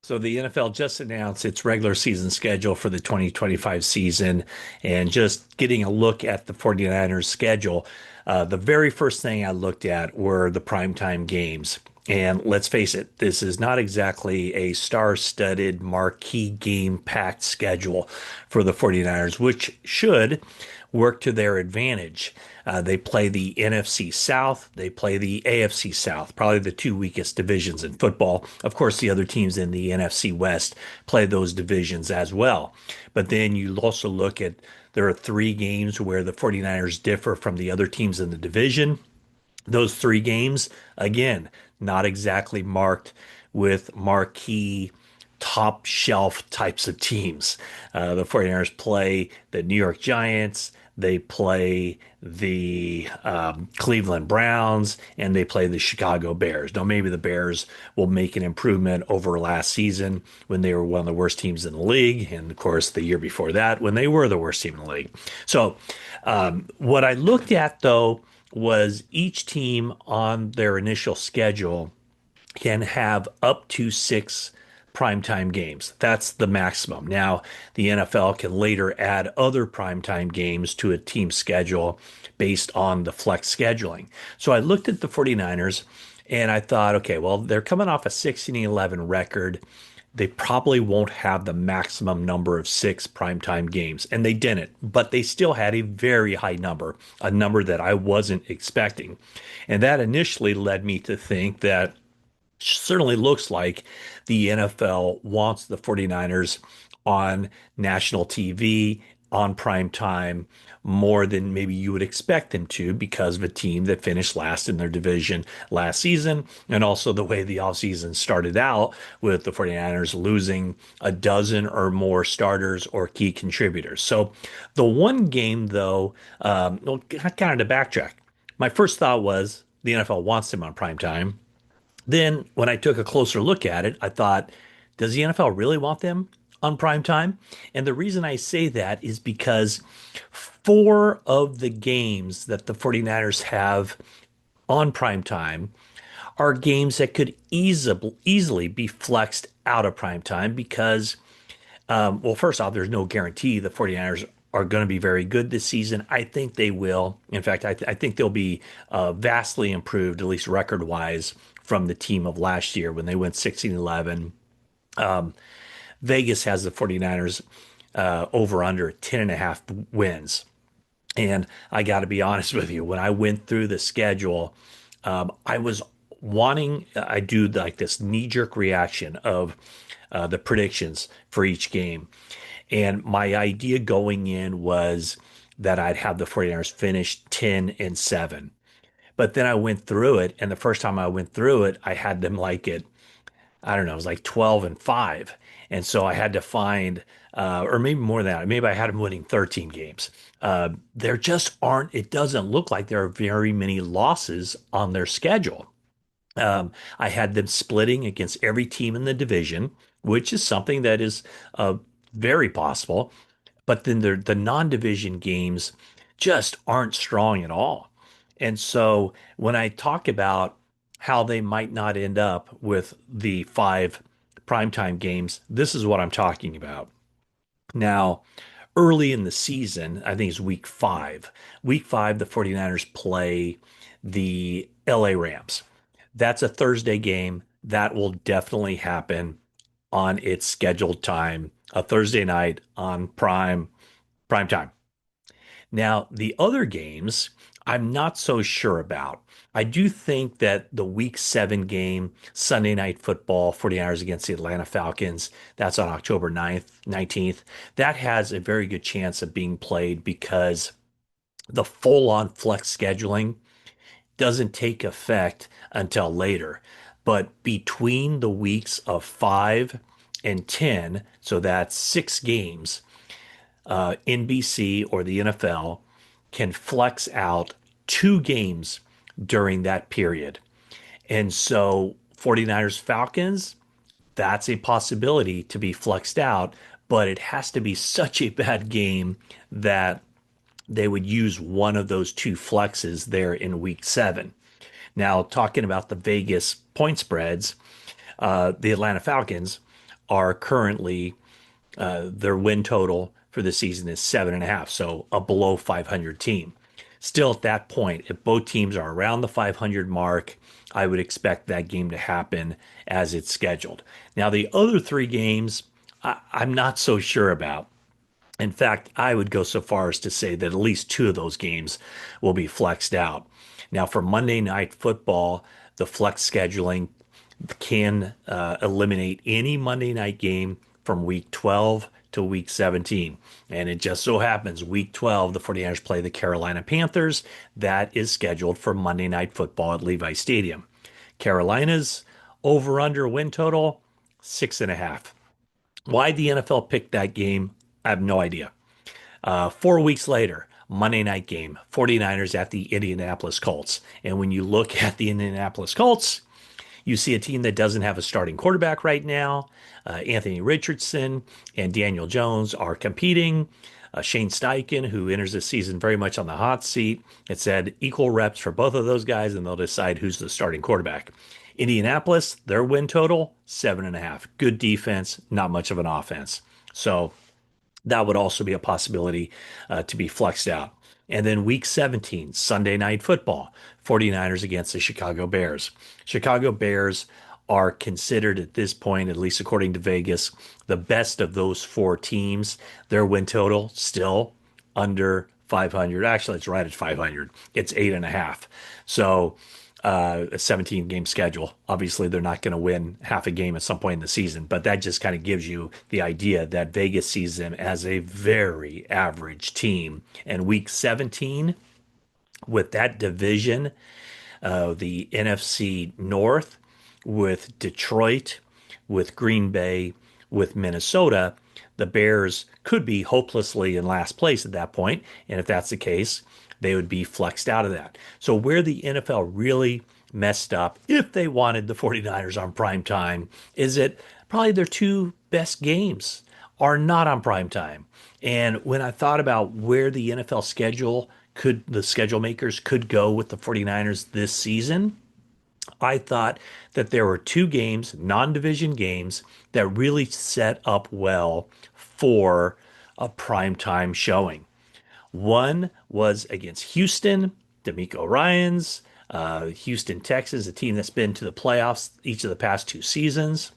So the NFL just announced its regular season schedule for the 2025 season, and just getting a look at the 49ers schedule, the very first thing I looked at were the primetime games. And let's face it, this is not exactly a star-studded marquee game-packed schedule for the 49ers, which should work to their advantage. They play the NFC South, they play the AFC South, probably the two weakest divisions in football. Of course, the other teams in the NFC West play those divisions as well. But then you also look at there are three games where the 49ers differ from the other teams in the division. Those three games, again, not exactly marked with marquee top shelf types of teams. The 49ers play the New York Giants, they play the Cleveland Browns, and they play the Chicago Bears. Now, maybe the Bears will make an improvement over last season when they were one of the worst teams in the league, and of course, the year before that when they were the worst team in the league. So, what I looked at though was each team on their initial schedule can have up to six primetime games. That's the maximum. Now, the NFL can later add other primetime games to a team schedule based on the flex scheduling. So I looked at the 49ers and I thought, okay, well, they're coming off a 16-11 record. They probably won't have the maximum number of six primetime games, and they didn't, but they still had a very high number, a number that I wasn't expecting. And that initially led me to think that certainly looks like the NFL wants the 49ers on national TV, on prime time, more than maybe you would expect them to because of a team that finished last in their division last season, and also the way the offseason started out with the 49ers losing a dozen or more starters or key contributors. So the one game, though, well, kind of to backtrack, my first thought was the NFL wants them on prime time. Then, when I took a closer look at it, I thought, does the NFL really want them on prime time? And the reason I say that is because four of the games that the 49ers have on prime time are games that could easily be flexed out of prime time because, well, first off, there's no guarantee the 49ers are going to be very good this season. I think they will. In fact, I think they'll be vastly improved, at least record wise, from the team of last year when they went 16-11. Vegas has the 49ers over under 10 and a half wins. And I got to be honest with you, when I went through the schedule, I was I do like this knee jerk reaction of the predictions for each game. And my idea going in was that I'd have the 49ers finish 10-7. But then I went through it, and the first time I went through it, I had them like it, I don't know, it was like 12-5. And so I had to find, or maybe more than that, maybe I had them winning 13 games. There just aren't, it doesn't look like there are very many losses on their schedule. I had them splitting against every team in the division, which is something that is very possible. But then the non-division games just aren't strong at all. And so when I talk about how they might not end up with the five primetime games, this is what I'm talking about. Now, early in the season, I think it's week five. Week five, the 49ers play the LA Rams. That's a Thursday game. That will definitely happen on its scheduled time, a Thursday night on prime time. Now, the other games, I'm not so sure about. I do think that the week seven game, Sunday night football, 49ers against the Atlanta Falcons, that's on October 9th, 19th. That has a very good chance of being played because the full on flex scheduling doesn't take effect until later. But between the weeks of 5 and 10, so that's six games, NBC or the NFL can flex out two games during that period. And so 49ers Falcons, that's a possibility to be flexed out, but it has to be such a bad game that they would use one of those two flexes there in week seven. Now, talking about the Vegas point spreads, the Atlanta Falcons are currently their win total for the season is 7.5, so a below 500 team. Still, at that point, if both teams are around the 500 mark, I would expect that game to happen as it's scheduled. Now, the other three games, I'm not so sure about. In fact, I would go so far as to say that at least two of those games will be flexed out. Now, for Monday Night Football, the flex scheduling can eliminate any Monday night game from week 12 to week 17. And it just so happens week 12, the 49ers play the Carolina Panthers. That is scheduled for Monday Night Football at Levi Stadium. Carolina's over under win total, 6.5. Why the NFL picked that game, I have no idea. 4 weeks later, Monday night game, 49ers at the Indianapolis Colts. And when you look at the Indianapolis Colts, you see a team that doesn't have a starting quarterback right now. Anthony Richardson and Daniel Jones are competing. Shane Steichen, who enters the season very much on the hot seat, it said equal reps for both of those guys, and they'll decide who's the starting quarterback. Indianapolis, their win total, 7.5. Good defense, not much of an offense. So that would also be a possibility to be flexed out. And then week 17, Sunday Night Football, 49ers against the Chicago Bears. Chicago Bears are considered at this point, at least according to Vegas, the best of those four teams. Their win total still under 500. Actually, it's right at 500. It's 8.5. So a 17 game schedule. Obviously, they're not going to win half a game at some point in the season, but that just kind of gives you the idea that Vegas sees them as a very average team. And week 17, with that division, the NFC North, with Detroit, with Green Bay, with Minnesota, the Bears could be hopelessly in last place at that point. And if that's the case, they would be flexed out of that. So where the NFL really messed up, if they wanted the 49ers on prime time, is that probably their two best games are not on prime time. And when I thought about where the NFL schedule could, the schedule makers could go with the 49ers this season, I thought that there were two games, non-division games, that really set up well for a primetime showing. One was against Houston, D'Amico Ryans, Houston Texans, a team that's been to the playoffs each of the past two seasons.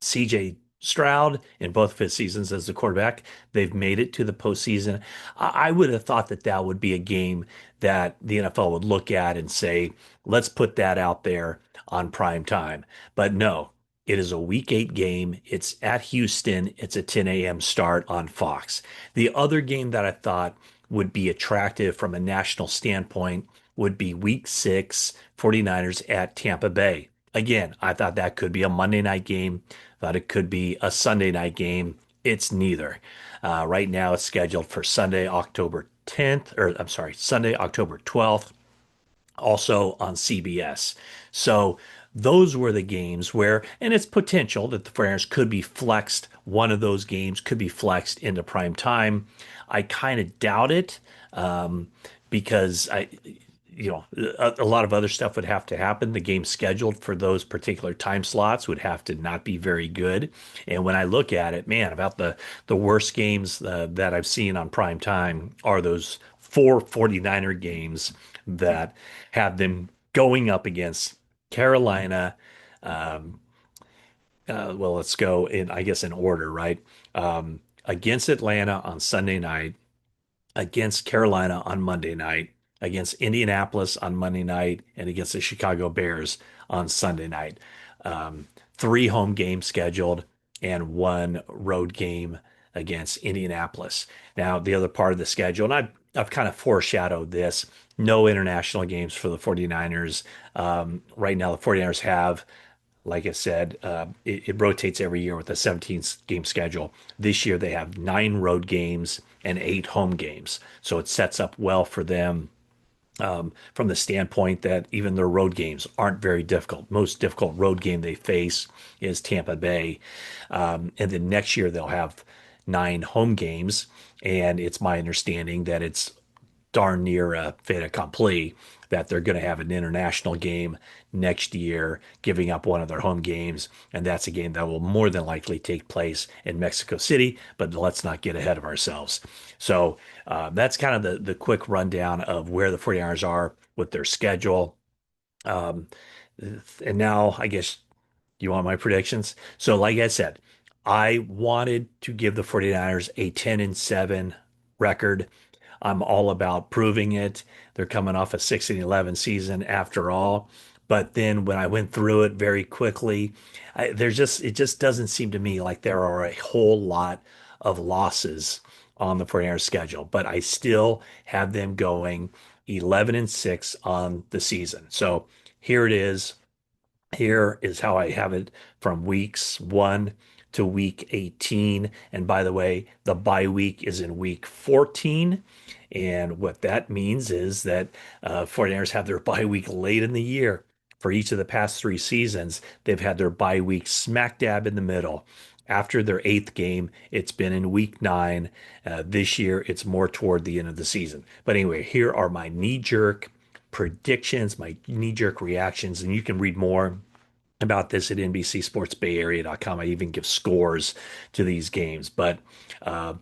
CJ Stroud in both of his seasons as the quarterback, they've made it to the postseason. I would have thought that that would be a game that the NFL would look at and say, let's put that out there on prime time. But no, it is a week 8 game. It's at Houston. It's a 10 a.m. start on Fox. The other game that I thought would be attractive from a national standpoint would be week 6, 49ers at Tampa Bay. Again, I thought that could be a Monday night game. Thought it could be a Sunday night game. It's neither. Right now, it's scheduled for Sunday, October 10th, or I'm sorry, Sunday, October 12th, also on CBS. So those were the games where, and it's potential that the 49ers could be flexed. One of those games could be flexed into prime time. I kind of doubt it because a lot of other stuff would have to happen. The game scheduled for those particular time slots would have to not be very good. And when I look at it, man, about the worst games that I've seen on prime time are those 49er games that have them going up against Carolina. Well, let's go in, I guess, in order, right? Against Atlanta on Sunday night, against Carolina on Monday night, against Indianapolis on Monday night, and against the Chicago Bears on Sunday night. 3 home games scheduled and 1 road game against Indianapolis. Now, the other part of the schedule, and I've kind of foreshadowed this, no international games for the 49ers. Right now, the 49ers have, like I said, it rotates every year with a 17 game schedule. This year, they have 9 road games and 8 home games. So it sets up well for them from the standpoint that even their road games aren't very difficult. Most difficult road game they face is Tampa Bay. And then next year they'll have 9 home games. And it's my understanding that it's darn near a fait accompli that they're going to have an international game next year, giving up one of their home games. And that's a game that will more than likely take place in Mexico City, but let's not get ahead of ourselves. So that's kind of the quick rundown of where the 49ers are with their schedule. Um, and now I guess you want my predictions? So, like I said, I wanted to give the 49ers a 10-7 record. I'm all about proving it. They're coming off a 6-11 season after all. But then when I went through it very quickly, it just doesn't seem to me like there are a whole lot of losses on the 49ers schedule. But I still have them going 11-6 on the season. So here it is. Here is how I have it from weeks 1 to week 18. And by the way, the bye week is in week 14. And what that means is that 49ers have their bye week late in the year. For each of the past 3 seasons, they've had their bye week smack dab in the middle. After their 8th game, it's been in week 9. This year, it's more toward the end of the season. But anyway, here are my knee jerk predictions, my knee jerk reactions, and you can read more about this at NBC Sports Bay Area.com. I even give scores to these games. But uh,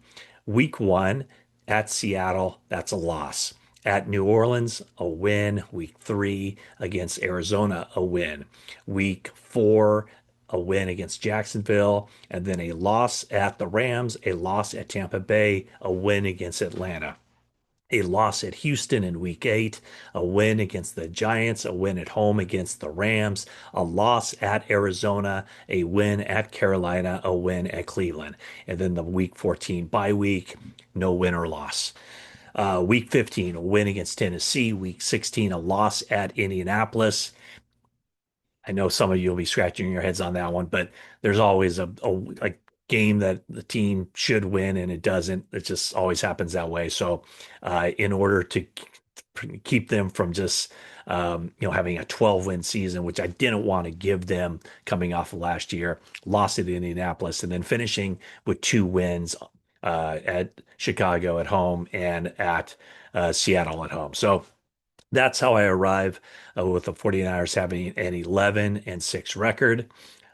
week 1 at Seattle, that's a loss. At New Orleans, a win. Week 3 against Arizona, a win. Week 4, a win against Jacksonville, and then a loss at the Rams, a loss at Tampa Bay, a win against Atlanta, a loss at Houston in week 8, a win against the Giants, a win at home against the Rams, a loss at Arizona, a win at Carolina, a win at Cleveland. And then the week 14 bye week, no win or loss. Week 15, a win against Tennessee. Week 16, a loss at Indianapolis. I know some of you will be scratching your heads on that one, but there's always a game that the team should win and it doesn't. It just always happens that way. So, in order to keep them from just having a 12-win season, which I didn't want to give them coming off of last year, lost at Indianapolis, and then finishing with 2 wins at Chicago at home and at Seattle at home. So that's how I arrive with the 49ers having an 11-6 record.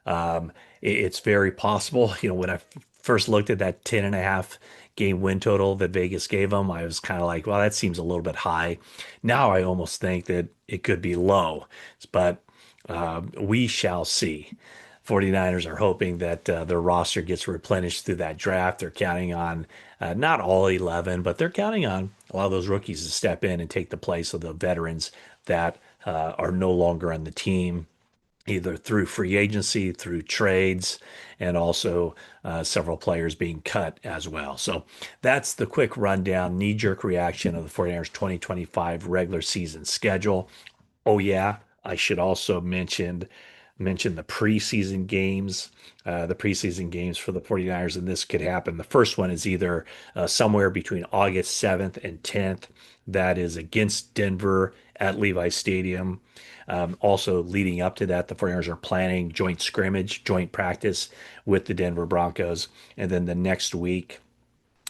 Um, it's very possible. When I first looked at that 10.5 game win total that Vegas gave them, I was kind of like, well, that seems a little bit high. Now I almost think that it could be low, but we shall see. 49ers are hoping that their roster gets replenished through that draft. They're counting on not all 11, but they're counting on a lot of those rookies to step in and take the place of the veterans that are no longer on the team, either through free agency, through trades, and also several players being cut as well. So that's the quick rundown, knee-jerk reaction of the 49ers 2025 regular season schedule. Oh yeah, I should also mention the preseason games, for the 49ers, and this could happen. The first one is either somewhere between August 7th and 10th. That is against Denver at Levi Stadium. Also, leading up to that, the 49ers are planning joint scrimmage, joint practice with the Denver Broncos. And then the next week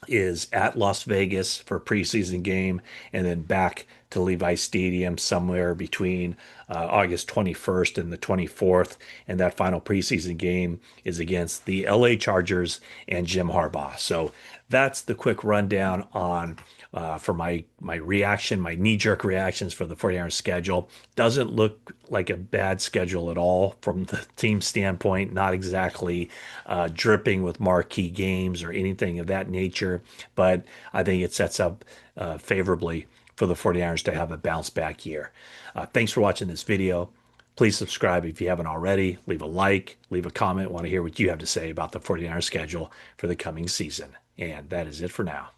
is at Las Vegas for a preseason game, and then back to Levi Stadium somewhere between August 21st and the 24th. And that final preseason game is against the LA Chargers and Jim Harbaugh. So that's the quick rundown on for my reaction, my knee-jerk reactions for the 49ers schedule. Doesn't look like a bad schedule at all from the team standpoint, not exactly dripping with marquee games or anything of that nature, but I think it sets up favorably for the 49ers to have a bounce back year. Thanks for watching this video. Please subscribe if you haven't already. Leave a like, leave a comment. Want to hear what you have to say about the 49ers schedule for the coming season. And that is it for now.